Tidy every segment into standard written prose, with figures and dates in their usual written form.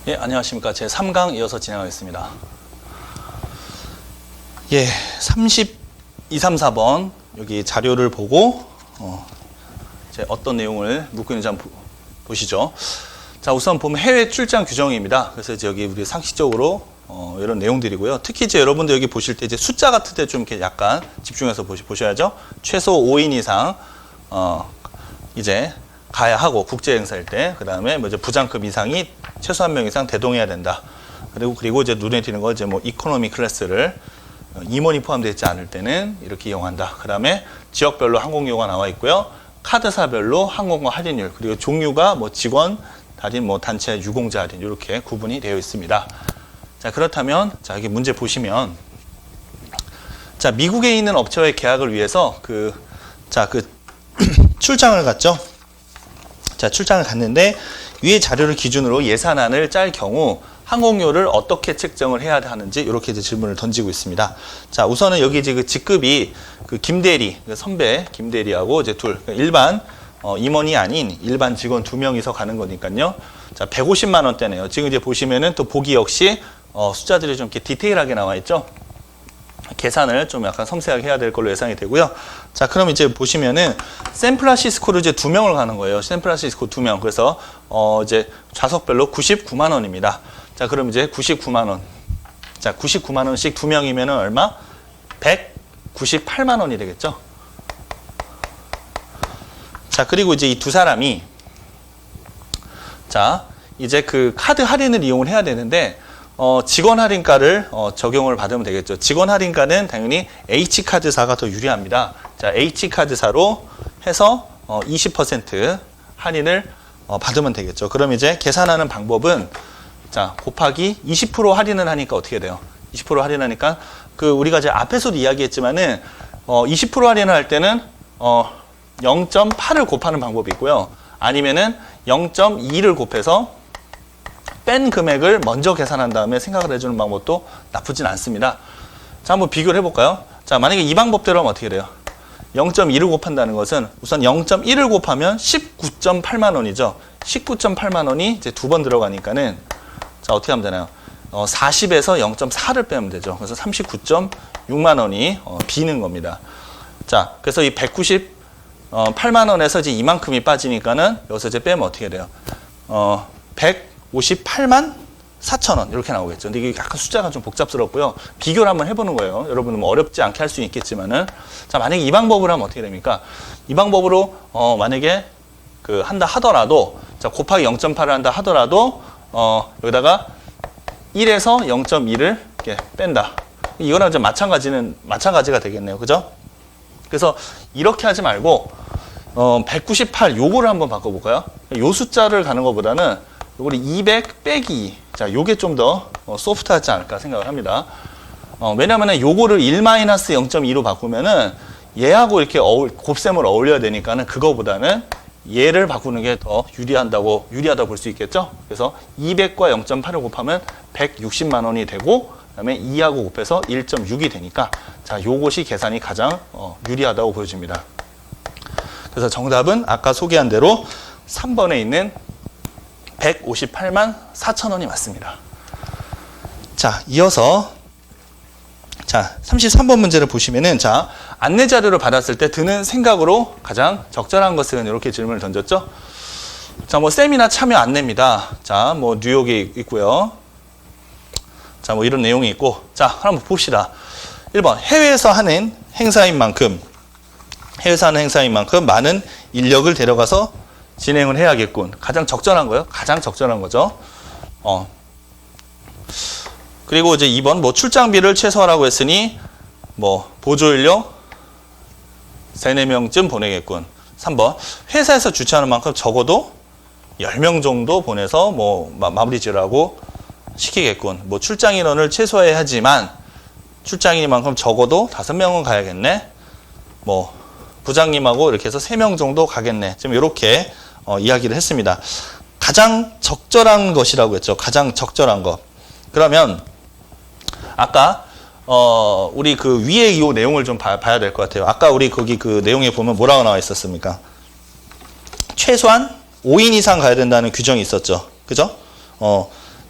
예, 안녕하십니까. 제 3강 이어서 진행하겠습니다. 예, 234번 여기 자료를 보고 이제 어떤 내용을 묻고 있는지 한번 보시죠. 자, 우선 보면 해외 출장 규정입니다. 그래서 이제 여기 우리 상식적으로 이런 내용들이고요. 특히 이제 여러분들 여기 보실 때 이제 숫자 같은 데 좀 이렇게 약간 집중해서 보셔야죠. 최소 5인 이상 이제 가야 하고 국제 행사일 때, 그 다음에 뭐 이제 부장급 이상이 최소 1명 이상 대동해야 된다. 그리고 이제 눈에 띄는 거 이제 뭐 이코노미 클래스를 임원이 포함되어 있지 않을 때는 이렇게 이용한다. 그 다음에 지역별로 항공료가 나와 있고요. 카드사별로 항공권 할인율, 그리고 종류가 뭐 직원 할인, 뭐 단체 유공자 할인 이렇게 구분이 되어 있습니다. 자, 그렇다면 자, 여기 문제 보시면 자, 미국에 있는 업체와의 계약을 위해서 출장을 갔죠. 자, 출장을 갔는데 위의 자료를 기준으로 예산안을 짤 경우 항공료를 어떻게 책정을 해야 하는지 이렇게 이제 질문을 던지고 있습니다. 자, 우선은 여기 이제 그 직급이 그 김대리, 선배 김대리하고 이제 둘, 일반 임원이 아닌 일반 직원 2명이서 가는 거니까요. 자, 150만 원대네요. 지금 이제 보시면은 또 보기 역시 숫자들이 좀 이렇게 디테일하게 나와 있죠. 계산을 좀 약간 섬세하게 해야 될 걸로 예상이 되고요. 자, 그럼 이제 보시면은 샌프란시스코를 이제 2명을 가는 거예요. 샌프란시스코 2명. 그래서 이제 좌석별로 99만 원입니다. 자, 그럼 이제 99만 원. 자, 99만 원씩 2명이면은 얼마? 198만 원이 되겠죠. 자, 그리고 이제 이 두 사람이 자, 이제 그 카드 할인을 이용을 해야 되는데 직원 할인가를 적용을 받으면 되겠죠. 직원 할인가는 당연히 H카드사가 더 유리합니다. 자, H카드사로 해서 20% 할인을 받으면 되겠죠. 그럼 이제 계산하는 방법은 자, 곱하기 20% 할인을 하니까 어떻게 돼요? 20% 할인하니까 그 우리가 이제 앞에서도 이야기했지만은 20% 할인을 할 때는 0.8을 곱하는 방법이 있고요. 아니면은 0.2를 곱해서 뺀 금액을 먼저 계산한 다음에 생각을 해주는 방법도 나쁘진 않습니다. 자, 한번 비교를 해볼까요? 자, 만약에 이 방법대로 하면 어떻게 돼요? 0.2를 곱한다는 것은 우선 0.1을 곱하면 19.8만 원이죠. 19.8만 원이 이제 2번 들어가니까는 자, 어떻게 하면 되나요? 40에서 0.4를 빼면 되죠. 그래서 39.6만 원이 비는 겁니다. 자, 그래서 이 198만 원에서 이제 이만큼이 빠지니까는 여기서 이제 빼면 어떻게 돼요? 158만 4천 원 이렇게 나오겠죠. 근데 이게 약간 숫자가 좀 복잡스럽고요. 비교를 한번 해보는 거예요. 여러분은 뭐 어렵지 않게 할 수 있겠지만은 자, 만약에 이 방법으로 하면 어떻게 됩니까? 이 방법으로 만약에 그 한다 하더라도 자, 곱하기 0.8을 한다 하더라도 여기다가 1에서 0.2를 이렇게 뺀다. 이거랑 좀 마찬가지가 되겠네요. 그죠? 그래서 이렇게 하지 말고 198 요거를 한번 바꿔볼까요? 요 숫자를 가는 것보다는 요거를 200 빼기 2. 자, 요게 좀 더 소프트하지 않을까 생각을 합니다. 왜냐면은 요거를 1-0.2로 바꾸면은 얘하고 이렇게 곱셈을 어울려야 되니까는 그거보다는 얘를 바꾸는 게 더 유리하다고 볼 수 있겠죠? 그래서 200과 0.8을 곱하면 160만 원이 되고, 그 다음에 2하고 곱해서 1.6이 되니까, 자, 요것이 계산이 가장 유리하다고 보여집니다. 그래서 정답은 아까 소개한 대로 3번에 있는 158만 4천 원이 맞습니다. 자, 이어서 자, 33번 문제를 보시면은 자, 안내 자료를 받았을 때 드는 생각으로 가장 적절한 것은 이렇게 질문을 던졌죠. 자, 뭐 세미나 참여 안내입니다. 자, 뭐 뉴욕에 있고요. 자, 뭐 이런 내용이 있고. 자, 한번 봅시다. 1번 해외에서 하는 행사인 만큼 많은 인력을 데려가서 진행을 해야겠군. 가장 적절한 거요? 가장 적절한 거죠. 그리고 이제 2번 뭐 출장비를 최소화라고 했으니 뭐 보조 인력 3-4명쯤 보내겠군. 3번 회사에서 주최하는 만큼 적어도 10명 정도 보내서 뭐 마무리 지으라고 시키겠군. 뭐 출장 인원을 최소화해야 하지만 출장인만큼 적어도 5명은 가야겠네. 뭐 부장님하고 이렇게 해서 3명 정도 가겠네. 지금 이렇게 이야기를 했습니다. 가장 적절한 것이라고 했죠. 가장 적절한 것. 그러면 아까 우리 그 위에 이 내용을 좀 봐야 될 것 같아요. 아까 우리 거기 그 내용에 보면 뭐라고 나와 있었습니까? 최소한 5인 이상 가야 된다는 규정이 있었죠. 그죠?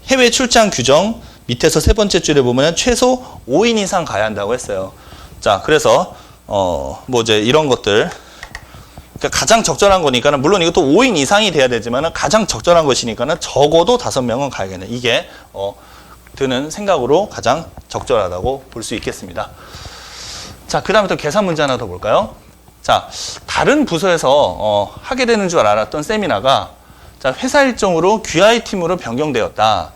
해외 출장 규정 밑에서 세 번째 줄에 보면은 최소 5인 이상 가야 한다고 했어요. 자, 그래서 뭐 이제 이런 것들 그러니까 가장 적절한 거니까는 물론 이것도 5인 이상이 돼야 되지만은 가장 적절한 것이니까는 적어도 5명은 가야겠네. 이게 드는 생각으로 가장 적절하다고 볼 수 있겠습니다. 자, 그다음에 또 계산 문제 하나 더 볼까요? 자, 다른 부서에서 하게 되는 줄 알았던 세미나가 자, 회사 일정으로 QI팀으로 변경되었다.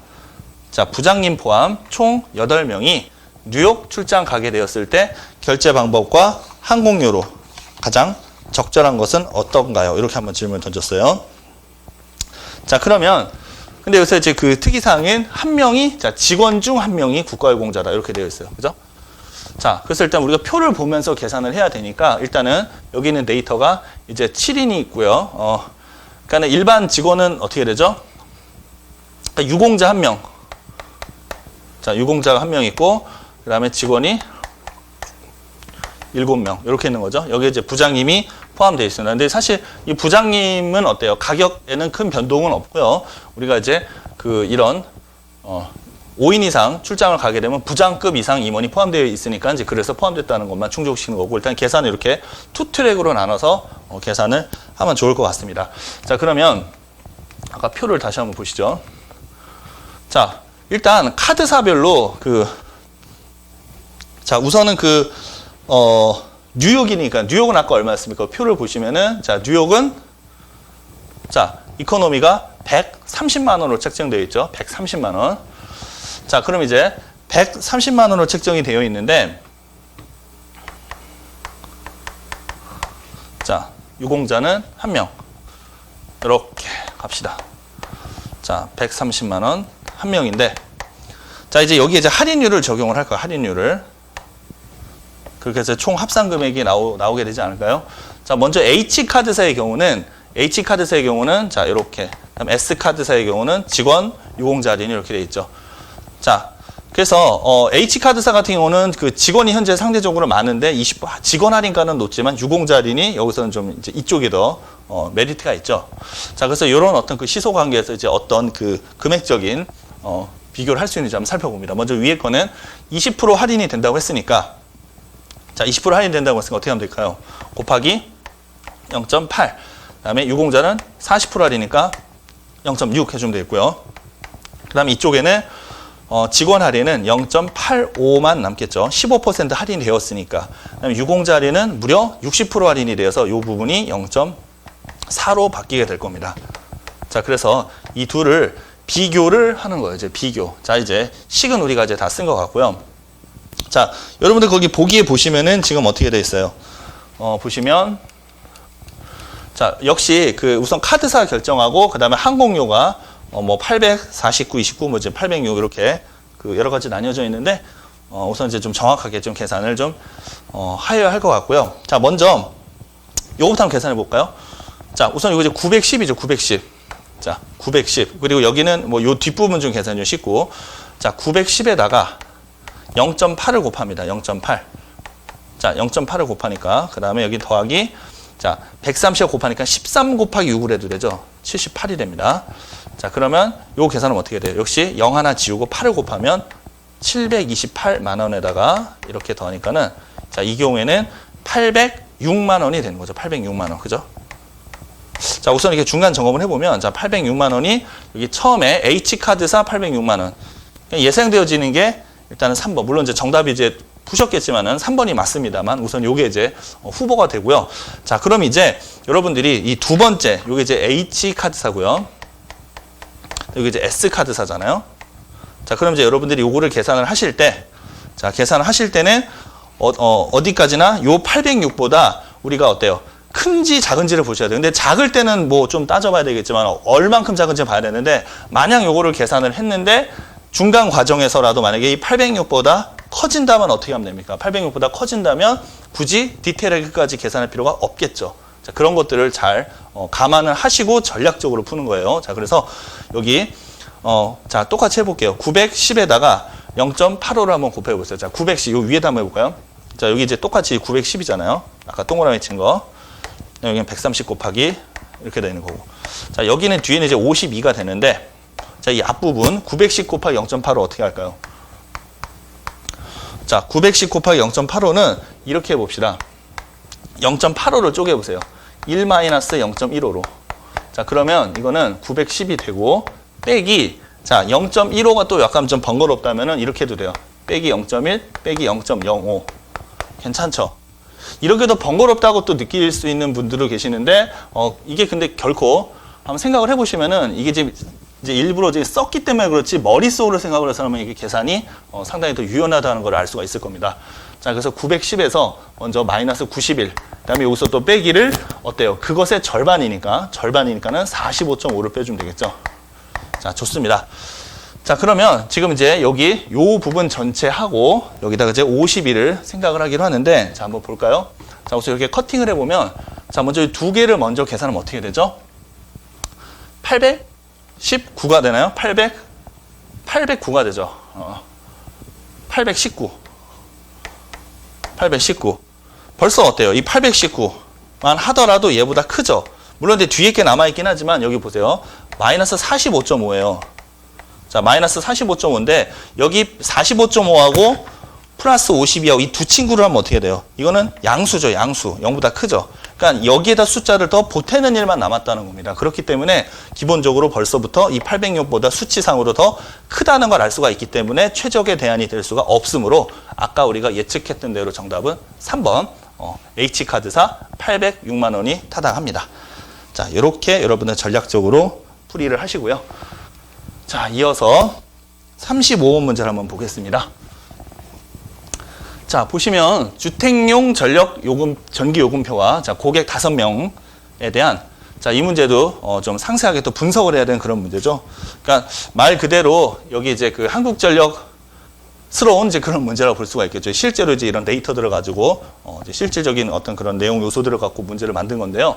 자, 부장님 포함 총 8명이 뉴욕 출장 가게 되었을 때 결제 방법과 항공료로 가장 적절한 것은 어떤가요? 이렇게 한번 질문을 던졌어요. 자, 그러면 근데 여기서 이제 그 특이사항인 한 명이 자, 직원 중 한 명이 국가유공자다. 이렇게 되어 있어요. 그죠? 자, 그래서 일단 우리가 표를 보면서 계산을 해야 되니까 일단은 여기 있는 데이터가 이제 7인이 있고요. 그러니까 일반 직원은 어떻게 되죠? 그러니까 유공자 한 명. 자, 유공자가 한 명 있고 그다음에 직원이 7명 이렇게 있는 거죠. 여기에 이제 부장님이 포함되어 있습니다. 근데 사실 이 부장님은 어때요? 가격에는 큰 변동은 없고요. 우리가 이제 그 이런 5인 이상 출장을 가게 되면 부장급 이상 임원이 포함되어 있으니까 이제 그래서 포함됐다는 것만 충족시키는 거고 일단 계산을 이렇게 투 트랙으로 나눠서 계산을 하면 좋을 것 같습니다. 자, 그러면 아까 표를 다시 한번 보시죠. 자, 일단 카드사별로 자, 우선은 뉴욕이니까 뉴욕은 아까 얼마였습니까? 표를 보시면은 자, 뉴욕은 자, 이코노미가 130만 원으로 책정되어 있죠. 130만 원. 자, 그럼 이제 130만 원으로 책정이 되어 있는데 자, 유공자는 한 명. 이렇게 갑시다. 자, 130만 원 한 명인데 자, 이제 여기에 이제 할인율을 적용을 할 거예요. 할인율을. 그렇게 해서 총 합산 금액이 나오게 되지 않을까요? 자, 먼저 H카드사의 경우는 자, 이렇게. 그다음 S카드사의 경우는 직원, 유공자 할인이 이렇게 돼 있죠. 자, 그래서 H카드사 같은 경우는 그 직원이 현재 상대적으로 많은데 직원 할인가는 높지만 유공자 할인이 여기서는 좀 이제 이쪽이 더 메리트가 있죠. 자, 그래서 이런 어떤 그 시소 관계에서 이제 어떤 그 금액적인 비교를 할 수 있는지 한번 살펴봅니다. 먼저 위에 거는 20% 할인이 된다고 했으니까 자, 20% 할인된다고 했으니까 어떻게 하면 될까요? 곱하기 0.8. 그다음에 유공자는 40% 할인이니까 0.6 해주면 되겠고요. 그다음에 이쪽에는 직원 할인은 0.85만 남겠죠. 15% 할인이 되었으니까. 그다음에 유공자 할인은 무려 60% 할인이 되어서 이 부분이 0.4로 바뀌게 될 겁니다. 자, 그래서 이 둘을 비교를 하는 거예요. 이제 비교. 자, 이제 식은 우리가 이제 다 쓴 것 같고요. 자, 여러분들 거기 보기에 보시면은 지금 어떻게 돼 있어요? 보시면 자, 역시 그 우선 카드사 결정하고 그다음에 항공료가 뭐 849, 29, 뭐 이제 806 이렇게 그 여러 가지 나뉘어져 있는데 우선 이제 좀 정확하게 좀 계산을 좀 하여야 할 것 같고요. 자, 먼저 요거부터 한번 계산해 볼까요? 자, 우선 이거 이제 910이죠. 910. 자, 910. 그리고 여기는 뭐 요 뒷부분 좀 계산이 좀 쉽고 자, 910에다가 0.8을 곱합니다. 0.8. 자, 0.8을 곱하니까 그 다음에 여기 더하기 자, 130을 곱하니까 13 곱하기 6을 해도 되죠. 78이 됩니다. 자, 그러면 요 계산은 어떻게 돼요? 역시 0 하나 지우고 8을 곱하면 728만 원에다가 이렇게 더하니까는 자, 이 경우에는 806만 원이 되는 거죠. 806만 원. 그죠? 자, 우선 이렇게 중간 점검을 해보면 자, 806만 원이 여기 처음에 H카드사 806만 원. 예상되어지는 게 일단은 3번. 물론 이제 정답이 이제 푸셨겠지만은 3번이 맞습니다만 우선 요게 이제 후보가 되고요. 자, 그럼 이제 여러분들이 이 두 번째 요게 이제 H카드사고요. 여기 이제 S카드사잖아요. 자, 그럼 이제 여러분들이 요거를 계산을 하실 때 자, 계산을 하실 때는 어디까지나 요 806보다 우리가 어때요? 큰지 작은지를 보셔야 돼요. 근데 작을 때는 뭐 좀 따져봐야 되겠지만 얼만큼 작은지 봐야 되는데 만약 요거를 계산을 했는데 중간 과정에서라도 만약에 이 806보다 커진다면 어떻게 하면 됩니까? 806보다 커진다면 굳이 디테일하게까지 계산할 필요가 없겠죠. 자, 그런 것들을 잘 감안을 하시고 전략적으로 푸는 거예요. 자, 그래서 여기 자, 똑같이 해볼게요. 910에다가 0.85를 한번 곱해보세요. 자, 910 요 위에다 한번 해볼까요? 자, 여기 이제 똑같이 910이잖아요. 아까 동그라미 친 거. 여기는 130 곱하기 이렇게 되는 거고. 자, 여기는 뒤에는 이제 52가 되는데 자, 이 앞부분 910 곱하기 0.85 어떻게 할까요? 자, 910 곱하기 0.85는 이렇게 해봅시다. 0.85를 쪼개보세요. 1-0.15로. 자, 그러면 이거는 910이 되고, 빼기, 자, 0.15가 또 약간 좀 번거롭다면은 이렇게 해도 돼요. 빼기 0.1, 빼기 0.05. 괜찮죠? 이렇게 더 번거롭다고 또 느낄 수 있는 분들도 계시는데, 이게 근데 결코 한번 생각을 해보시면은 이게 이제 일부러 이제 썼기 때문에 그렇지 머릿속으로 생각을 해서 하면 이게 계산이 상당히 더 유연하다는 걸 알 수가 있을 겁니다. 자, 그래서 910에서 먼저 마이너스 91, 그 다음에 여기서 또 빼기를 어때요? 그것의 절반이니까는 45.5를 빼주면 되겠죠. 자, 좋습니다. 자, 그러면 지금 이제 여기 요 부분 전체 하고 여기다가 이제 51을 생각을 하기로 하는데, 자, 한번 볼까요? 자, 우선 이렇게 커팅을 해보면, 자, 먼저 이 두 개를 먼저 계산하면 어떻게 되죠? 819가 되나요? 809가 되죠. 819. 벌써 어때요? 이 819만 하더라도 얘보다 크죠? 물론 근데 뒤에 게 남아있긴 하지만 여기 보세요. 마이너스 45.5예요. 자, 마이너스 45.5인데 여기 45.5하고 플러스 52하고 이 두 친구를 하면 어떻게 돼요? 이거는 양수죠, 양수. 0보다 크죠. 그러니까 여기에다 숫자를 더 보태는 일만 남았다는 겁니다. 그렇기 때문에 기본적으로 벌써부터 이 806보다 수치상으로 더 크다는 걸 알 수가 있기 때문에 최적의 대안이 될 수가 없으므로 아까 우리가 예측했던 대로 정답은 3번 H카드사 806만 원이 타당합니다. 자, 이렇게 여러분은 전략적으로 풀이를 하시고요. 자, 이어서 35번 문제를 한번 보겠습니다. 자, 보시면 주택용 전기요금표와 자, 고객 5명에 대한 자, 이 문제도 좀 상세하게 또 분석을 해야 되는 그런 문제죠. 그러니까 말 그대로 여기 이제 그 한국전력스러운 이제 그런 문제라고 볼 수가 있겠죠. 실제로 이제 이런 데이터들을 가지고 이제 실질적인 어떤 그런 내용 요소들을 갖고 문제를 만든 건데요.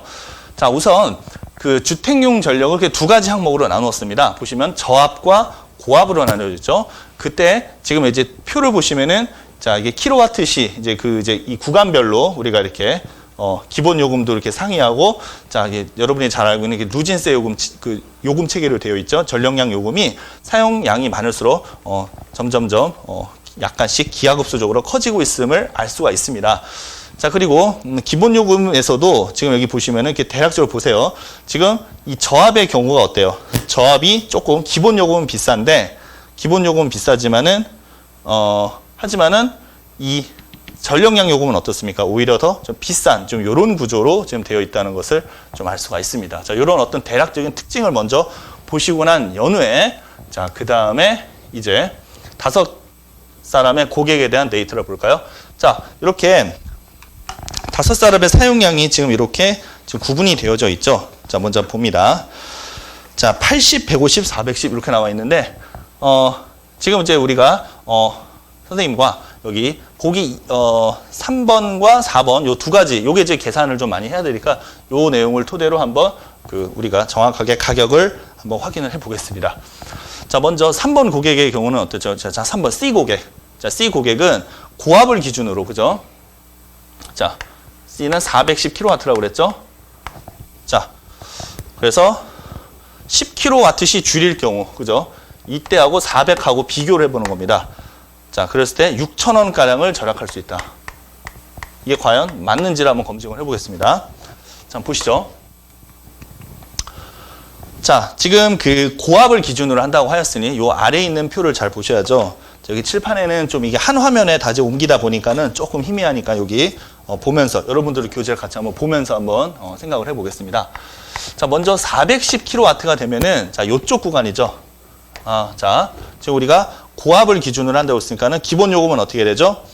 자, 우선 그 주택용 전력을 이렇게 두 가지 항목으로 나누었습니다. 보시면 저압과 고압으로 나뉘어졌죠. 그때 지금 이제 표를 보시면은 자, 이게 킬로와트시 이제 이 구간별로 우리가 이렇게 기본 요금도 이렇게 상이하고, 자, 이게 여러분이 잘 알고 있는 게 누진세 요금 요금 체계로 되어 있죠. 전력량 요금이 사용량이 많을수록 점점점 약간씩 기하급수적으로 커지고 있음을 알 수가 있습니다. 자, 그리고 기본 요금에서도 지금 여기 보시면은 이렇게 대략적으로 보세요. 지금 이 저압의 경우가 어때요? 저압이 조금 기본 요금은 비싼데, 기본 요금은 비싸지만은 하지만은 이 전력량 요금은 어떻습니까? 오히려 더 좀 비싼 좀 이런 구조로 지금 되어 있다는 것을 좀 알 수가 있습니다. 자, 이런 어떤 대략적인 특징을 먼저 보시고 난 연후에, 자, 그 다음에 이제 5사람의 고객에 대한 데이터를 볼까요? 자, 이렇게 5사람의 사용량이 지금 이렇게 지금 구분이 되어져 있죠. 자, 먼저 봅니다. 자, 80, 150, 410 이렇게 나와 있는데, 지금 이제 우리가 선생님과 여기 보기 3번과 4번 요 두 가지 요게 이제 계산을 좀 많이 해야 되니까 요 내용을 토대로 한번 우리가 정확하게 가격을 한번 확인을 해 보겠습니다. 자, 먼저 3번 고객의 경우는 어떻죠? 자, 3번 C 고객. 자, C 고객은 고압을 기준으로, 그죠? 자, C는 410kW라고 그랬죠? 자, 그래서 10kW시 줄일 경우, 그죠? 이때하고 400하고 비교를 해보는 겁니다. 자, 그랬을 때 6,000원가량을 절약할 수 있다. 이게 과연 맞는지를 한번 검증을 해보겠습니다. 자, 한번 보시죠. 자, 지금 그 고압을 기준으로 한다고 하였으니 요 아래에 있는 표를 잘 보셔야죠. 여기 칠판에는 좀 이게 한 화면에 다시 옮기다 보니까는 조금 희미하니까 여기 보면서 여러분들의 교재를 같이 한번 보면서 한번 생각을 해보겠습니다. 자, 먼저 410kW가 되면은 자, 요쪽 구간이죠. 자, 지금 우리가 고압을 기준으로 한다고 했으니까는 기본 요금은 어떻게 되죠?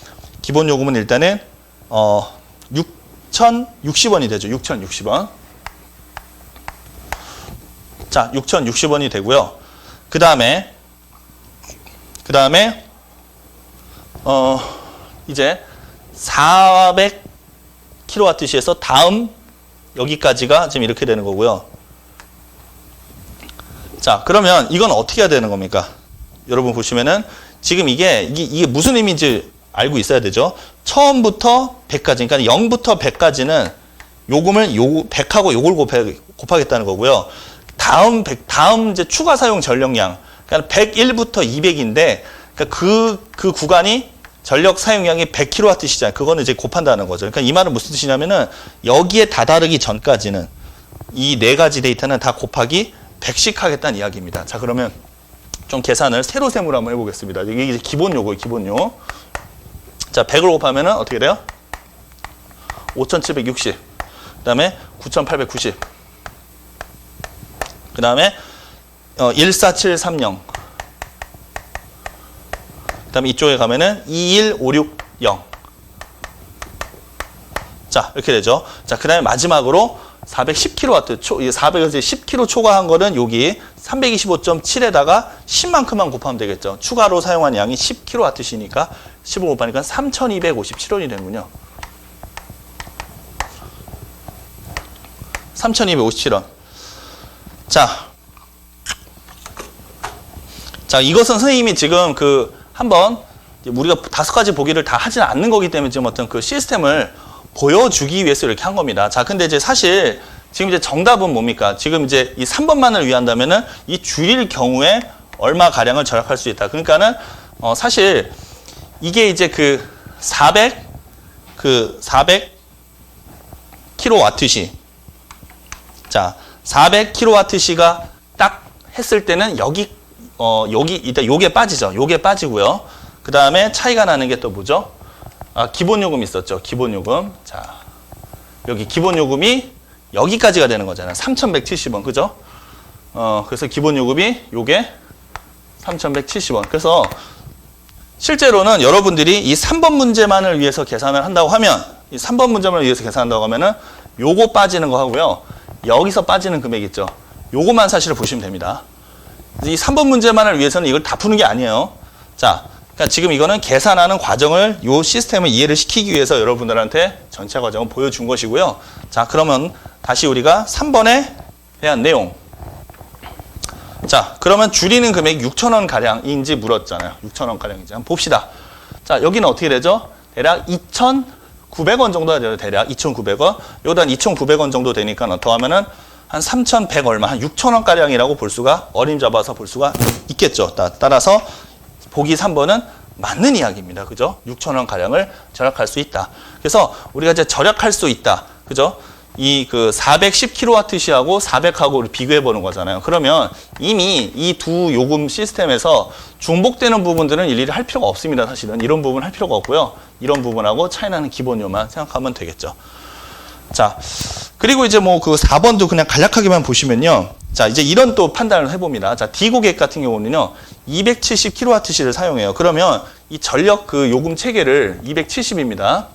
기본 요금은 일단은 6,060원이 되죠. 6,060원. 자, 6,060원이 되고요. 그 다음에 이제 400kWh에서 다음 여기까지가 지금 이렇게 되는 거고요. 자, 그러면 이건 어떻게 해야 되는 겁니까? 여러분 보시면은 지금 이게 무슨 의미인지 알고 있어야 되죠. 처음부터 100까지, 그러니까 0부터 100까지는 요금을 100하고 요걸 곱하겠다는 거고요. 다음 이제 추가 사용 전력량. 그러니까 101부터 200인데, 그러니까 그 구간이 전력 사용량이 100kWh잖아요. 그거는 이제 곱한다는 거죠. 그러니까 이 말은 무슨 뜻이냐면은, 여기에 다다르기 전까지는 이 네 가지 데이터는 다 곱하기 100씩 하겠다는 이야기입니다. 자, 그러면 좀 계산을 세로 세모로 한번 해보겠습니다. 이게 이제 기본 요거예요, 기본 요. 자, 100을 곱하면은 어떻게 돼요? 5760. 그 다음에 9890. 그 다음에 14730. 그 다음에 이쪽에 가면은 21560. 자, 이렇게 되죠. 자, 그 다음에 마지막으로 410kW, 400에서 10kW 초과한 거는 여기 325.7에다가 10만큼만 곱하면 되겠죠. 추가로 사용한 양이 10kWh니까 10을 곱하니까 3257원이 되는군요. 3257원. 자, 이것은 선생님이 지금 한번 우리가 5가지 보기를 다 하지는 않는 거기 때문에 지금 어떤 그 시스템을 보여주기 위해서 이렇게 한 겁니다. 자, 근데 이제 사실 지금 이제 정답은 뭡니까? 지금 이제 이 3번만을 위한다면은 이 줄일 경우에 얼마 가량을 절약할 수 있다. 그러니까는 사실 이게 이제 400kWh. 자, 400kWh가 딱 했을 때는 여기 일단 요게 빠지죠. 요게 빠지고요. 그 다음에 차이가 나는 게 또 뭐죠? 기본 요금 있었죠. 기본 요금. 자, 여기 기본 요금이 여기까지가 되는 거잖아요. 3,170원. 그죠? 그래서 기본 요금이 요게 3,170원. 그래서 실제로는 여러분들이 이 3번 문제만을 위해서 계산을 한다고 하면, 이 3번 문제만을 위해서 계산한다고 하면은 요거 빠지는 거 하고요. 여기서 빠지는 금액 있죠. 요거만 사실을 보시면 됩니다. 이 3번 문제만을 위해서는 이걸 다 푸는 게 아니에요. 자, 그러니까 지금 이거는 계산하는 과정을, 요 시스템을 이해를 시키기 위해서 여러분들한테 전체 과정을 보여준 것이고요. 자, 그러면 다시 우리가 3번에 대한 내용. 자, 그러면 줄이는 금액이 6,000원 가량인지 물었잖아요. 6,000원 가량인지 한번 봅시다. 자, 여기는 어떻게 되죠? 대략 2,900원 정도가 돼요. 대략 2,900원. 여기다 2,900원 정도 되니까 어떻게 하면은 한 3,100 얼마, 한 6,000원 가량이라고 볼 수가, 어림잡아서 볼 수가 있겠죠. 따라서 보기 3번은 맞는 이야기입니다. 그죠? 6,000원 가량을 절약할 수 있다. 그래서 우리가 이제 절약할 수 있다. 그죠? 이 410kWh하고 400하고 비교해 보는 거잖아요. 그러면 이미 이 두 요금 시스템에서 중복되는 부분들은 일일이 할 필요가 없습니다. 사실은 이런 부분 할 필요가 없고요. 이런 부분하고 차이나는 기본요만 생각하면 되겠죠. 자, 그리고 이제 뭐 4번도 그냥 간략하게만 보시면요. 자, 이제 이런 또 판단을 해봅니다. 자, D 고객 같은 경우는요, 270kWh를 사용해요. 그러면 이 전력 요금 체계를 270입니다.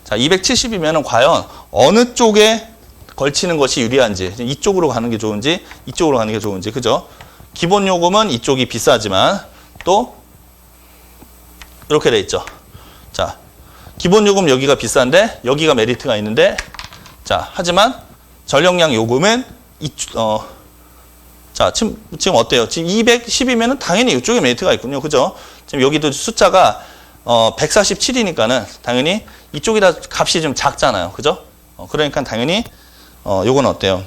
자, 270이면은 과연 어느 쪽에 걸치는 것이 유리한지, 이쪽으로 가는 게 좋은지, 이쪽으로 가는 게 좋은지, 그죠? 기본 요금은 이쪽이 비싸지만 또 이렇게 돼 있죠. 자, 기본 요금 여기가 비싼데 여기가 메리트가 있는데, 자, 하지만 전력량 요금은 자, 지금 어때요? 지금 210이면은 당연히 이쪽에 메리트가 있군요. 그죠? 지금 여기도 숫자가 147이니까는 당연히 이쪽이다 값이 좀 작잖아요. 그죠? 그러니까 당연히 요건 어때요?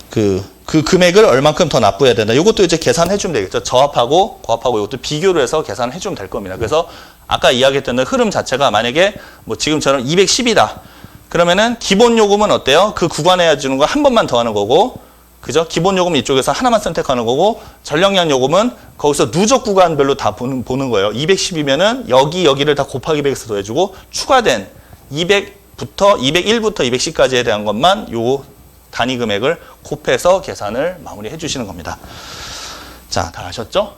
그 금액을 얼만큼 더 납부해야 된다. 요것도 이제 계산해 주면 되겠죠. 저합하고 고합하고 이것도 비교를 해서 계산해 주면 될 겁니다. 그래서 아까 이야기했던 흐름 자체가 만약에 뭐 지금처럼 210이다. 그러면은 기본 요금은 어때요? 그 구간에 주는 거 한 번만 더 하는 거고, 그죠? 기본 요금 이쪽에서 하나만 선택하는 거고, 전력량 요금은 거기서 누적 구간별로 다 보는 거예요. 210이면은 여기를 다 곱하기 100에서 더해주고, 추가된 201부터 210까지에 대한 것만 요 단위 금액을 곱해서 계산을 마무리해 주시는 겁니다. 자, 다 아셨죠?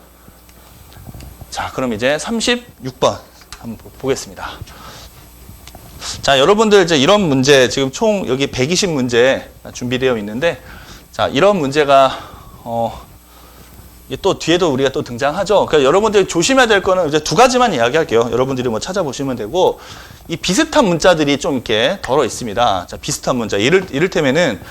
자, 그럼 이제 36번 한번 보겠습니다. 자, 여러분들 이제 이런 문제 지금 총 여기 120문제 준비되어 있는데, 자, 이런 문제가 또 뒤에도 우리가 또 등장하죠. 그러니까 여러분들이 조심해야 될 거는 이제 두 가지만 이야기할게요. 여러분들이 뭐 찾아보시면 되고, 이 비슷한 문자들이 좀 이렇게 덜어 있습니다. 자, 비슷한 문자. 이를테면은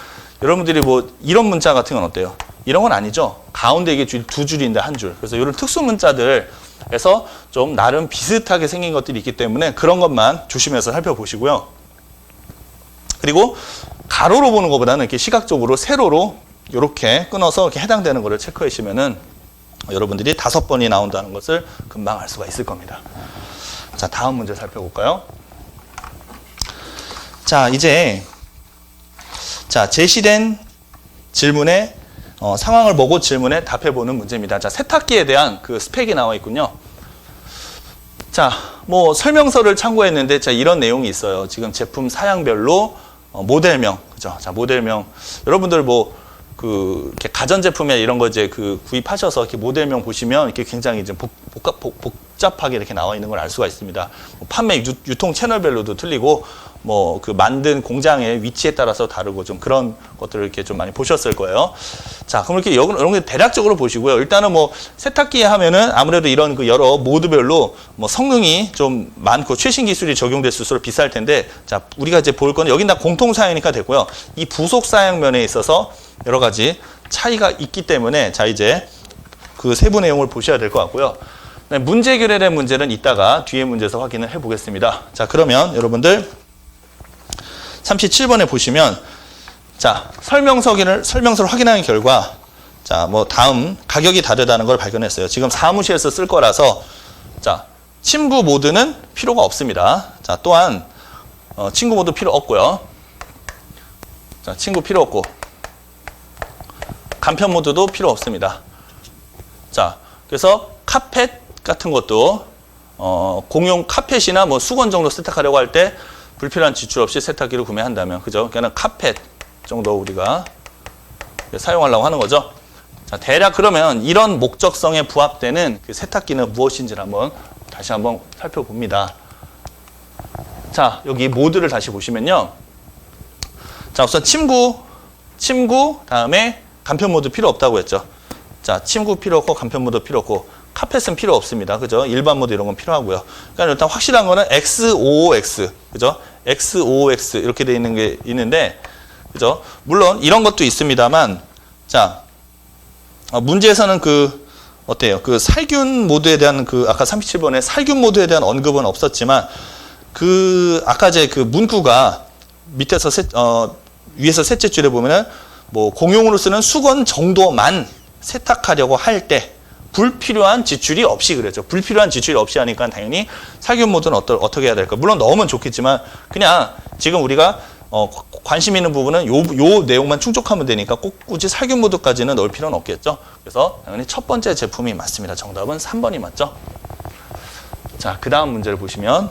여러분들이 뭐 이런 문자 같은 건 어때요? 이런 건 아니죠. 가운데 이게 두 줄인데 한 줄. 그래서 이런 특수 문자들에서 좀 나름 비슷하게 생긴 것들이 있기 때문에 그런 것만 조심해서 살펴보시고요. 그리고 가로로 보는 것보다는 이렇게 시각적으로 세로로 이렇게 끊어서 이렇게 해당되는 거를 체크해 주시면은 여러분들이 5번이 나온다는 것을 금방 알 수가 있을 겁니다. 자, 다음 문제 살펴볼까요? 자, 이제 자, 제시된 질문에 상황을 보고 질문에 답해보는 문제입니다. 자, 세탁기에 대한 그 스펙이 나와 있군요. 자, 뭐 설명서를 참고했는데 자, 이런 내용이 있어요. 지금 제품 사양별로 모델명, 그죠? 자, 모델명. 여러분들 뭐 이렇게 가전제품이나 이런 거 이제 구입하셔서 이렇게 모델명 보시면 이렇게 굉장히 좀 복잡하게 이렇게 나와 있는 걸 알 수가 있습니다. 뭐 판매 유통 채널별로도 틀리고 뭐 만든 공장의 위치에 따라서 다르고 좀 그런 것들을 이렇게 좀 많이 보셨을 거예요. 자, 그럼 이렇게 이런 게 대략적으로 보시고요. 일단은 뭐 세탁기 하면은 아무래도 이런 여러 모드별로 뭐 성능이 좀 많고 최신 기술이 적용됐을수록 비쌀 텐데, 자, 우리가 이제 볼 거는 여긴 다 공통 사양이니까 되고요. 이 부속 사양면에 있어서 여러 가지 차이가 있기 때문에 자, 이제 그 세부 내용을 보셔야 될 것 같고요. 네, 문제 해결된 문제는 이따가 뒤에 문제에서 확인을 해 보겠습니다. 자, 그러면 여러분들 37번에 보시면 자, 설명서를 확인한 결과 자, 뭐 다음 가격이 다르다는 걸 발견했어요. 지금 사무실에서 쓸 거라서 자, 침구 모드는 필요가 없습니다. 자, 또한 침구 모드 필요 없고요. 자, 침구 필요 없고 간편 모드도 필요 없습니다. 자, 그래서 카펫 같은 것도 공용 카펫이나 뭐 수건 정도 세탁하려고 할 때 불필요한 지출 없이 세탁기를 구매한다면, 그죠? 그러니까 카펫 정도 우리가 사용하려고 하는 거죠. 자, 대략 그러면 이런 목적성에 부합되는 그 세탁기는 무엇인지를 다시 한번 살펴봅니다. 자, 여기 모드를 다시 보시면요. 자, 우선 침구 다음에 간편 모드 필요 없다고 했죠. 자, 침구 필요 없고 간편 모드 필요 없고 카펫은 필요 없습니다. 그죠? 일반 모드 이런 건 필요하고요. 그러니까 일단 확실한 거는 XOOX, 그죠? XOOX 이렇게 되어 있는 게 있는데, 그죠? 물론 이런 것도 있습니다만, 자, 문제에서는 어때요? 살균 모드에 대한 아까 37번에 살균 모드에 대한 언급은 없었지만, 아까 이제 문구가 밑에서 위에서 셋째 줄에 보면은 뭐 공용으로 쓰는 수건 정도만 세탁하려고 할 때 불필요한 지출이 없이 그랬죠. 불필요한 지출이 없이 하니까 당연히 살균 모드는 어떻게 해야 될까? 물론 넣으면 좋겠지만 그냥 지금 우리가 관심 있는 부분은 요 내용만 충족하면 되니까 꼭 굳이 살균 모드까지는 넣을 필요는 없겠죠. 그래서 당연히 첫 번째 제품이 맞습니다. 정답은 3번이 맞죠. 자, 그 다음 문제를 보시면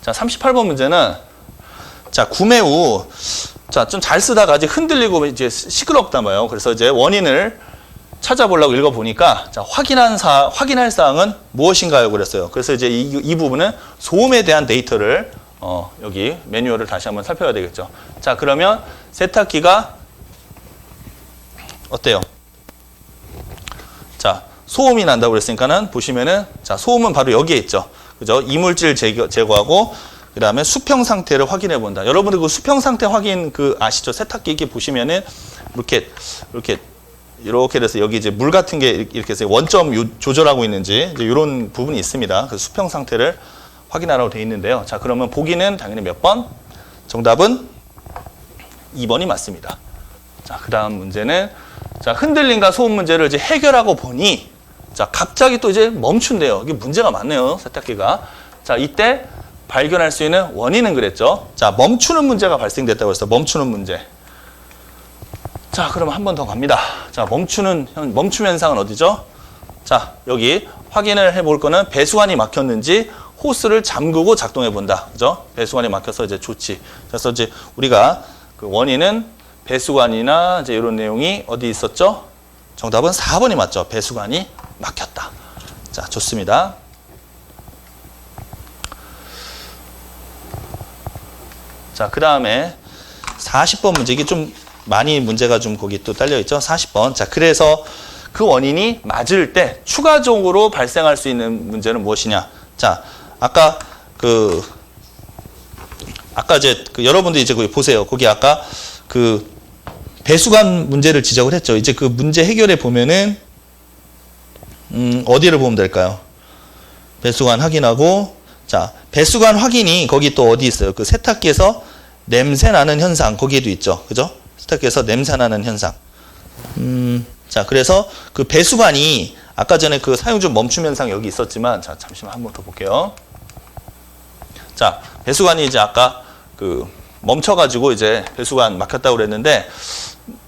자, 38번 문제는 자, 구매 후 자, 좀 잘 쓰다가 아직 흔들리고 이제 시끄럽다 봐요. 그래서 이제 원인을 찾아보려고 읽어보니까 자, 확인할 사항은 무엇인가요? 그랬어요. 그래서 이제 이 부분은 소음에 대한 데이터를 여기 매뉴얼을 다시 한번 살펴야 되겠죠. 자, 그러면 세탁기가 어때요? 자, 소음이 난다고 그랬으니까는 보시면은 자, 소음은 바로 여기에 있죠. 그죠? 이물질 제거하고 그 다음에 수평 상태를 확인해 본다. 여러분들 수평 상태 확인 아시죠? 세탁기 이렇게 보시면은 이렇게 돼서 여기 이제 물 같은 게 이렇게 해서 원점 조절하고 있는지 이제 이런 부분이 있습니다. 그 수평 상태를 확인하라고 되어 있는데요. 자, 그러면 보기는 당연히 몇 번? 정답은 2번이 맞습니다. 자, 그 다음 문제는 자, 흔들림과 소음 문제를 이제 해결하고 보니 자, 갑자기 또 이제 멈춘대요. 이게 문제가 많네요. 세탁기가. 자, 이때 발견할 수 있는 원인은 그랬죠. 자, 멈추는 문제가 발생됐다고 했어요. 멈추는 문제. 자, 그럼 한 번 더 갑니다. 자, 멈춤 현상은 어디죠? 자, 여기 확인을 해볼 거는 배수관이 막혔는지 호스를 잠그고 작동해 본다. 그죠? 배수관이 막혀서 이제 조치. 그래서 이제 우리가 원인은 배수관이나 이제 이런 내용이 어디 있었죠? 정답은 4번이 맞죠? 배수관이 막혔다. 자, 좋습니다. 자, 그 다음에 40번 문제. 이게 좀 많이 문제가 좀 거기 또 딸려 있죠. 40번. 자, 그래서 그 원인이 맞을 때 추가적으로 발생할 수 있는 문제는 무엇이냐? 자, 아까 이제 여러분들 이제 거기 보세요. 거기 아까 배수관 문제를 지적을 했죠. 이제 그 문제 해결에 보면은 어디를 보면 될까요? 배수관 확인하고 자, 배수관 확인이 거기 또 어디 있어요? 세탁기에서 냄새 나는 현상 거기에도 있죠. 그죠? 세탁기에서 냄새 나는 현상. 자, 그래서 그 배수관이 아까 전에 그 사용 중 멈춤 현상 여기 있었지만, 자, 잠시만 한 번 더 볼게요. 자, 배수관이 이제 아까 그 멈춰가지고 이제 배수관 막혔다고 그랬는데,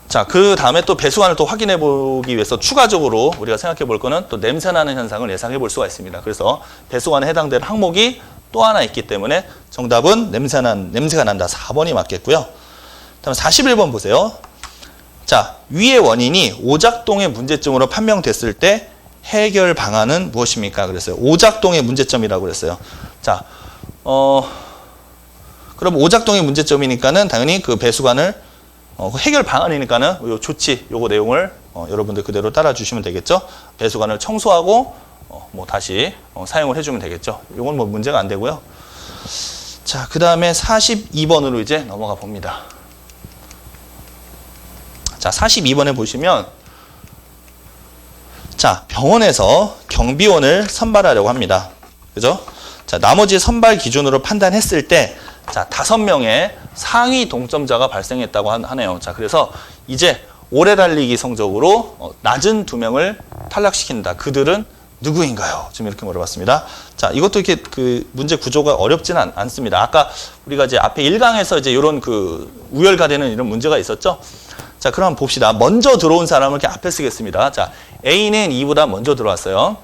자, 그 다음에 또 배수관을 또 확인해 보기 위해서 추가적으로 우리가 생각해 볼 거는 또 냄새나는 현상을 예상해 볼 수가 있습니다. 그래서 배수관에 해당되는 항목이 또 하나 있기 때문에 정답은 냄새가 난다. 4번이 맞겠고요. 다음 41번 보세요. 자, 위의 원인이 오작동의 문제점으로 판명됐을 때 해결 방안은 무엇입니까? 그랬어요. 오작동의 문제점이라고 그랬어요. 자, 그럼 오작동의 문제점이니까는 당연히 그 배수관을 해결 방안이니까는 요 조치, 요거 내용을 여러분들 그대로 따라 주시면 되겠죠. 배수관을 청소하고 뭐 다시 사용을 해주면 되겠죠. 요건 뭐 문제가 안 되고요. 자, 그 다음에 42번으로 이제 넘어가 봅니다. 자, 42번에 보시면, 자, 병원에서 경비원을 선발하려고 합니다. 그죠? 자, 나머지 선발 기준으로 판단했을 때, 자, 5명의 상위 동점자가 발생했다고 하네요. 자, 그래서 이제 오래 달리기 성적으로 낮은 2명을 탈락시킨다. 그들은 누구인가요? 지금 이렇게 물어봤습니다. 자, 이것도 이렇게 그 문제 구조가 어렵지는 않습니다. 아까 우리가 이제 앞에 1강에서 이제 이런 그 우열가되는 이런 문제가 있었죠? 자, 그럼 봅시다. 먼저 들어온 사람을 이렇게 앞에 쓰겠습니다. 자, A는 E보다 먼저 들어왔어요.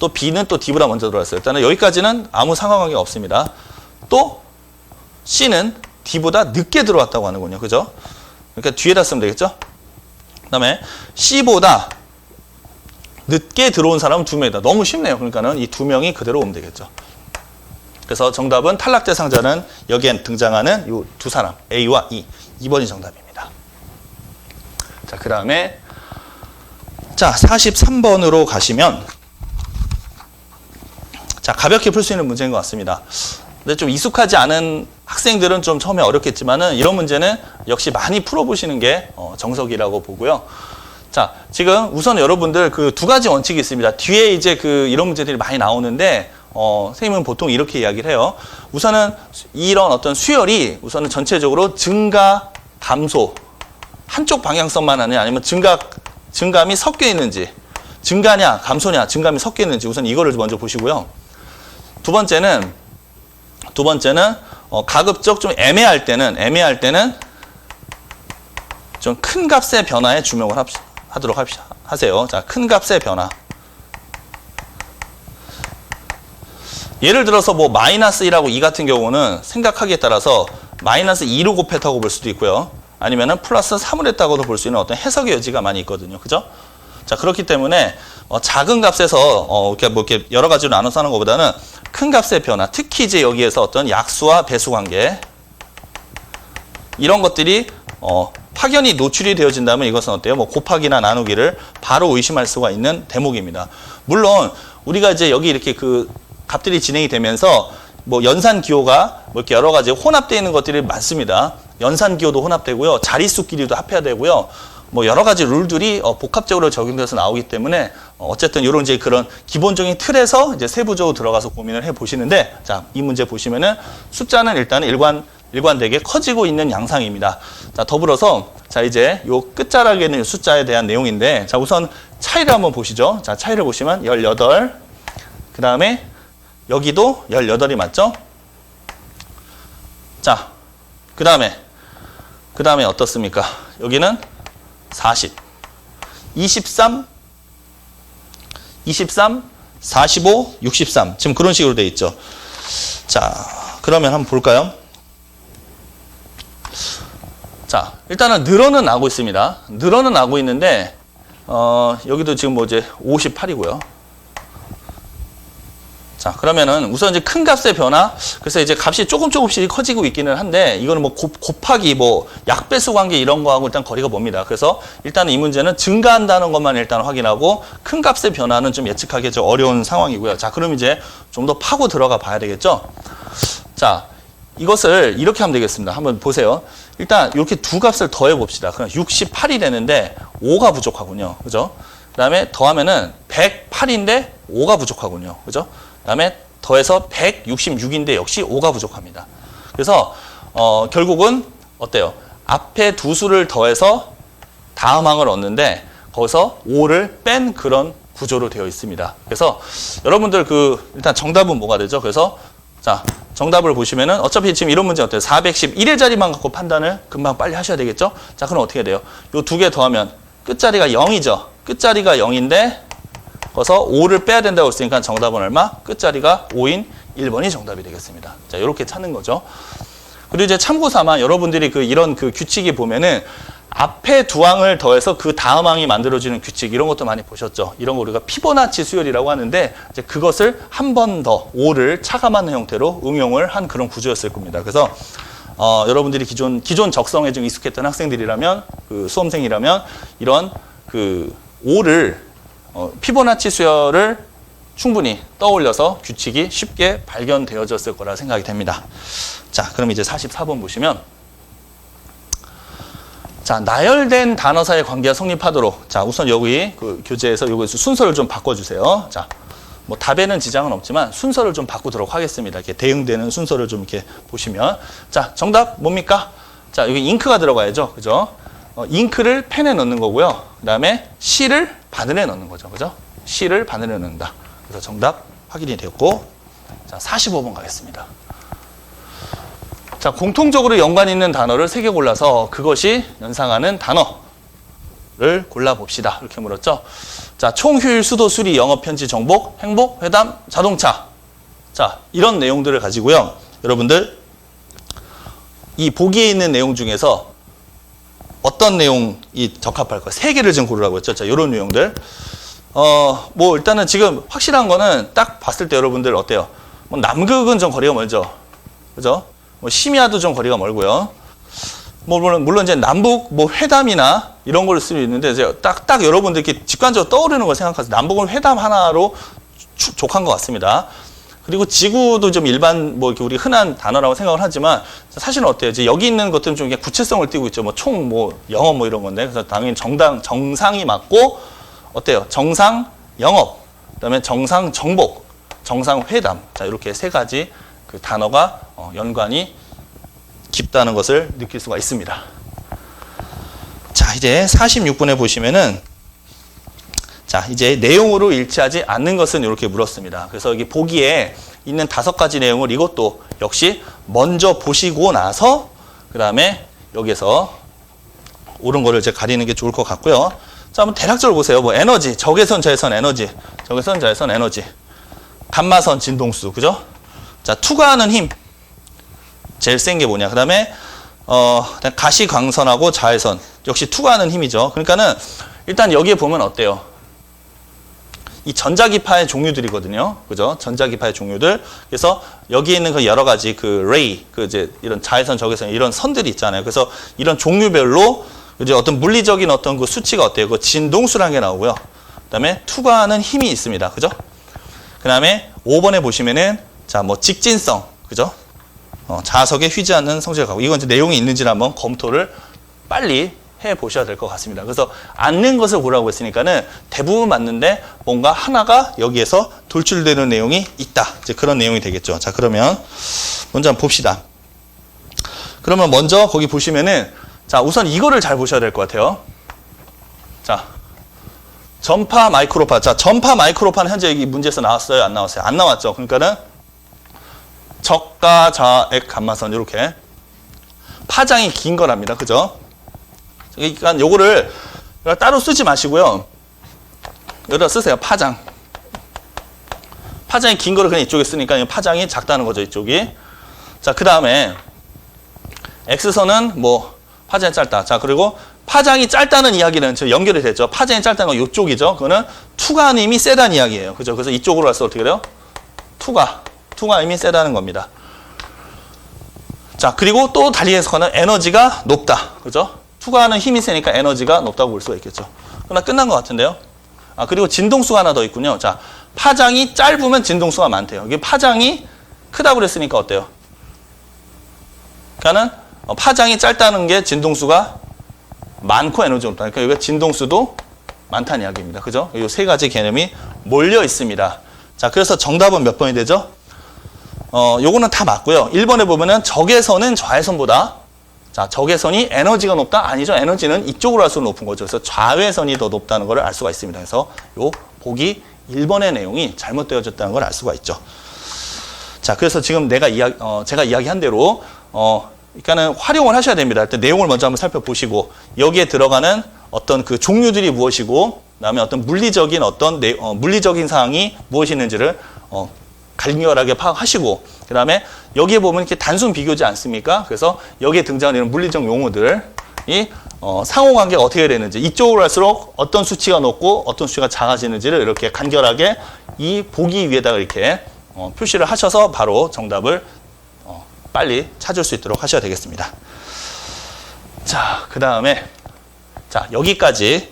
또 B는 또 D보다 먼저 들어왔어요. 일단은 여기까지는 아무 상관관계가 없습니다. 또 C는 D보다 늦게 들어왔다고 하는군요. 그죠? 그러니까 뒤에다 쓰면 되겠죠? 그 다음에 C보다 늦게 들어온 사람은 2명이다. 너무 쉽네요. 그러니까는 이 2명이 그대로 오면 되겠죠. 그래서 정답은 탈락 대상자는 여기에 등장하는 이 두 사람, A와 E. 2번이 정답입니다. 자, 그 다음에 자, 43번으로 가시면 자, 가볍게 풀 수 있는 문제인 것 같습니다. 근데 좀 익숙하지 않은 학생들은 좀 처음에 어렵겠지만은 이런 문제는 역시 많이 풀어보시는 게 정석이라고 보고요. 자, 지금 우선 여러분들 그 2가지 원칙이 있습니다. 뒤에 이제 그 이런 문제들이 많이 나오는데 선생님은 보통 이렇게 이야기를 해요. 우선은 이런 어떤 수열이 우선은 전체적으로 증가, 감소 한쪽 방향성만 하느냐 아니면 증감이 섞여 있는지, 증가냐 감소냐 증감이 섞여 있는지 우선 이거를 먼저 보시고요. 두 번째는 가급적 좀 애매할 때는 좀 큰 값의 변화에 주목을 하도록 하세요. 자, 큰 값의 변화. 예를 들어서 뭐 마이너스 1하고 2 같은 경우는 생각하기에 따라서 마이너스 2로 곱했다고 볼 수도 있고요. 아니면은 플러스 3을 했다고도 볼 수 있는 어떤 해석의 여지가 많이 있거든요. 그죠? 자, 그렇기 때문에 작은 값에서 이렇게 여러 가지로 나눠서 하는 것보다는 큰 값의 변화, 특히 이제 여기에서 어떤 약수와 배수 관계 이런 것들이 확연히 노출이 되어진다면 이것은 어때요? 뭐 곱하기나 나누기를 바로 의심할 수가 있는 대목입니다. 물론 우리가 이제 여기 이렇게 그 값들이 진행이 되면서 뭐 연산 기호가 뭐 이렇게 여러 가지 혼합되어 있는 것들이 많습니다. 연산 기호도 혼합되고요. 자릿수끼리도 합해야 되고요. 뭐 여러 가지 룰들이 복합적으로 적용돼서 나오기 때문에 어쨌든 이런 이제 그런 기본적인 틀에서 이제 세부적으로 들어가서 고민을 해 보시는데, 자, 이 문제 보시면은 숫자는 일단은 일관되게 커지고 있는 양상입니다. 자, 더불어서 자, 이제 요 끝자락에 있는 숫자에 대한 내용인데, 자, 우선 차이를 한번 보시죠. 자, 차이를 보시면 18. 그 다음에 여기도 18이 맞죠? 자, 그 다음에 어떻습니까? 여기는 40, 23, 45, 63. 지금 그런 식으로 돼 있죠. 자, 그러면 한번 볼까요? 자, 일단은 늘어는 나고 있습니다. 늘어는 나고 있는데, 여기도 지금 뭐 이제 58이고요. 자, 그러면은 우선 이제 큰 값의 변화, 그래서 이제 값이 조금씩 커지고 있기는 한데, 이거는 뭐 곱하기, 뭐 약배수 관계 이런 거하고 일단 거리가 멉니다. 그래서 일단 이 문제는 증가한다는 것만 일단 확인하고, 큰 값의 변화는 좀 예측하기 좀 어려운 상황이고요. 자, 그럼 이제 좀 더 파고 들어가 봐야 되겠죠? 자, 이것을 이렇게 하면 되겠습니다. 한번 보세요. 일단 이렇게 두 값을 더해 봅시다. 그럼 68이 되는데 5가 부족하군요. 그죠? 그 다음에 더하면은 108인데 5가 부족하군요. 그죠? 그 다음에 더해서 166인데 역시 5가 부족합니다. 그래서 결국은 어때요? 앞에 두 수를 더해서 다음항을 얻는데 거기서 5를 뺀 그런 구조로 되어 있습니다. 그래서 여러분들 일단 정답은 뭐가 되죠? 그래서 자, 정답을 보시면은 어차피 지금 이런 문제 어때요? 411의 자리만 갖고 판단을 금방 빨리 하셔야 되겠죠? 자, 그럼 어떻게 돼요? 요 두 개 더하면 끝자리가 0이죠. 끝자리가 0인데 거기서 5를 빼야 된다고 했으니까 정답은 얼마? 끝자리가 5인 1번이 정답이 되겠습니다. 자, 이렇게 찾는 거죠. 그리고 이제 참고삼아 여러분들이 이런 규칙이 보면은 앞에 두 항을 더해서 그 다음 항이 만들어지는 규칙 이런 것도 많이 보셨죠. 이런 거 우리가 피보나치 수열이라고 하는데 이제 그것을 한 번 더 5를 차감하는 형태로 응용을 한 그런 구조였을 겁니다. 그래서 여러분들이 기존 적성에 좀 익숙했던 학생들이라면 수험생이라면 이런 5를 피보나치 수열을 충분히 떠올려서 규칙이 쉽게 발견되어졌을 거라 생각이 됩니다. 자, 그럼 이제 44번 보시면 자, 나열된 단어 사이의 관계가 성립하도록. 자, 우선 여기 교재에서 여기서 순서를 좀 바꿔주세요. 자, 뭐 답에는 지장은 없지만 순서를 좀 바꾸도록 하겠습니다. 이렇게 대응되는 순서를 좀 이렇게 보시면. 자, 정답 뭡니까? 자, 여기 잉크가 들어가야죠. 그죠? 잉크를 펜에 넣는 거고요. 그 다음에 C를 바늘에 넣는 거죠. 그죠? C를 바늘에 넣는다. 그래서 정답 확인이 되었고. 자, 45번 가겠습니다. 자, 공통적으로 연관 있는 단어를 3개 골라서 그것이 연상하는 단어를 골라봅시다. 이렇게 물었죠. 자, 총휴일, 수도, 수리, 영업, 편지, 정복, 행복, 회담, 자동차. 자, 이런 내용들을 가지고요. 여러분들, 이 보기에 있는 내용 중에서 어떤 내용이 적합할까요? 3개를 좀 고르라고 했죠. 자, 이런 내용들. 뭐, 일단은 지금 확실한 거는 딱 봤을 때 여러분들 어때요? 뭐 남극은 좀 거리가 멀죠. 그죠? 뭐 심야도 좀 거리가 멀고요. 뭐 물론 이제 남북 뭐 회담이나 이런 걸 쓸 수 있는데 이제 딱 여러분들 이렇게 직관적으로 떠오르는 걸 생각하세요. 남북은 회담 하나로 족한 것 같습니다. 그리고 지구도 좀 일반 뭐 이렇게 우리 흔한 단어라고 생각을 하지만 사실은 어때요? 이제 여기 있는 것들은 좀 구체성을 띠고 있죠. 뭐 총, 뭐 영업 뭐 이런 건데 그래서 당연히 정상이 맞고 어때요? 정상 영업, 그다음에 정상 정복, 정상 회담. 자, 이렇게 3가지 단어가 연관이 깊다는 것을 느낄 수가 있습니다. 자, 이제 46분에 보시면은 자, 이제 내용으로 일치하지 않는 것은 이렇게 물었습니다. 그래서 여기 보기에 있는 5가지 내용을 이것도 역시 먼저 보시고 나서 그 다음에 여기서 옳은 거를 이제 가리는 게 좋을 것 같고요. 자, 한번 대략적으로 보세요. 뭐 에너지, 적외선, 자외선 에너지, 적외선, 자외선 에너지, 감마선, 진동수, 그죠? 자, 투과하는 힘. 제일 센 게 뭐냐. 그 다음에, 가시광선하고 자외선. 역시 투과하는 힘이죠. 그러니까는, 일단 여기에 보면 어때요? 이 전자기파의 종류들이거든요. 그죠? 전자기파의 종류들. 그래서 여기에 있는 그 여러 가지 레이, 이제 이런 자외선, 적외선, 이런 선들이 있잖아요. 그래서 이런 종류별로 이제 어떤 물리적인 어떤 그 수치가 어때요? 그 진동수라는 게 나오고요. 그 다음에 투과하는 힘이 있습니다. 그죠? 그 다음에 5번에 보시면은 자, 뭐 직진성, 그죠? 자석에 휘지 않는 성질을 갖고 이건 이제 내용이 있는지를 한번 검토를 빨리 해 보셔야 될 것 같습니다. 그래서 않는 것을 보라고 했으니까는 대부분 맞는데 뭔가 하나가 여기에서 돌출되는 내용이 있다. 이제 그런 내용이 되겠죠. 자, 그러면 먼저 한번 봅시다. 그러면 먼저 거기 보시면은 자, 우선 이거를 잘 보셔야 될 것 같아요. 자, 전파 마이크로파. 자, 전파 마이크로파는 현재 여기 문제에서 나왔어요? 안 나왔어요? 안 나왔죠. 그러니까는 적가, 자액, 감마선 이렇게 파장이 긴 거랍니다. 그죠? 그러니까 요거를 따로 쓰지 마시고요. 여기다 쓰세요. 파장. 파장이 긴 거를 그냥 이쪽에 쓰니까 파장이 작다는 거죠. 이쪽이. 자, 그 다음에 X선은 뭐 파장이 짧다. 자, 그리고 파장이 짧다는 이야기는 저 연결이 됐죠. 파장이 짧다는 건 이쪽이죠. 그거는 투과는 힘이 세다는 이야기예요. 그죠? 그래서 이쪽으로 가서 어떻게 돼요? 투과 힘이 세다는 겁니다. 자, 그리고 또 달리 해석하는 에너지가 높다. 그죠? 투과하는 힘이 세니까 에너지가 높다고 볼 수가 있겠죠. 그러나 끝난 것 같은데요. 아, 그리고 진동수가 하나 더 있군요. 자, 파장이 짧으면 진동수가 많대요. 이게 파장이 크다고 그랬으니까 어때요? 그러니까는 파장이 짧다는 게 진동수가 많고 에너지가 높다. 그러니까 여기가 진동수도 많다는 이야기입니다. 그죠? 이 3가지 개념이 몰려 있습니다. 자, 그래서 정답은 몇 번이 되죠? 요거는 다 맞고요. 1번에 보면은 적외선은 좌회선보다 자, 적외선이 에너지가 높다? 아니죠. 에너지는 이쪽으로 할수록 높은 거죠. 그래서 좌회선이 더 높다는 걸 알 수가 있습니다. 그래서 요 보기 1번의 내용이 잘못되어졌다는 걸 알 수가 있죠. 자, 그래서 지금 제가 이야기한 대로, 그러니까는 활용을 하셔야 됩니다. 일단 내용을 먼저 한번 살펴보시고, 여기에 들어가는 어떤 그 종류들이 무엇이고, 그다음에 어떤 물리적인 사항이 무엇이 있는지를, 간결하게 파악하시고, 그 다음에 여기에 보면 이렇게 단순 비교지 않습니까? 그래서 여기에 등장하는 이런 물리적 용어들이 상호관계가 어떻게 되는지, 이쪽으로 할수록 어떤 수치가 높고 어떤 수치가 작아지는지를 이렇게 간결하게 이 보기 위에다가 이렇게 표시를 하셔서 바로 정답을 빨리 찾을 수 있도록 하셔야 되겠습니다. 자, 그 다음에 자, 여기까지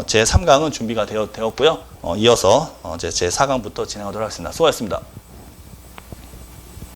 제 3강은 준비가 되었고요. 이어서 제 4강부터 진행하도록 하겠습니다. 수고하셨습니다.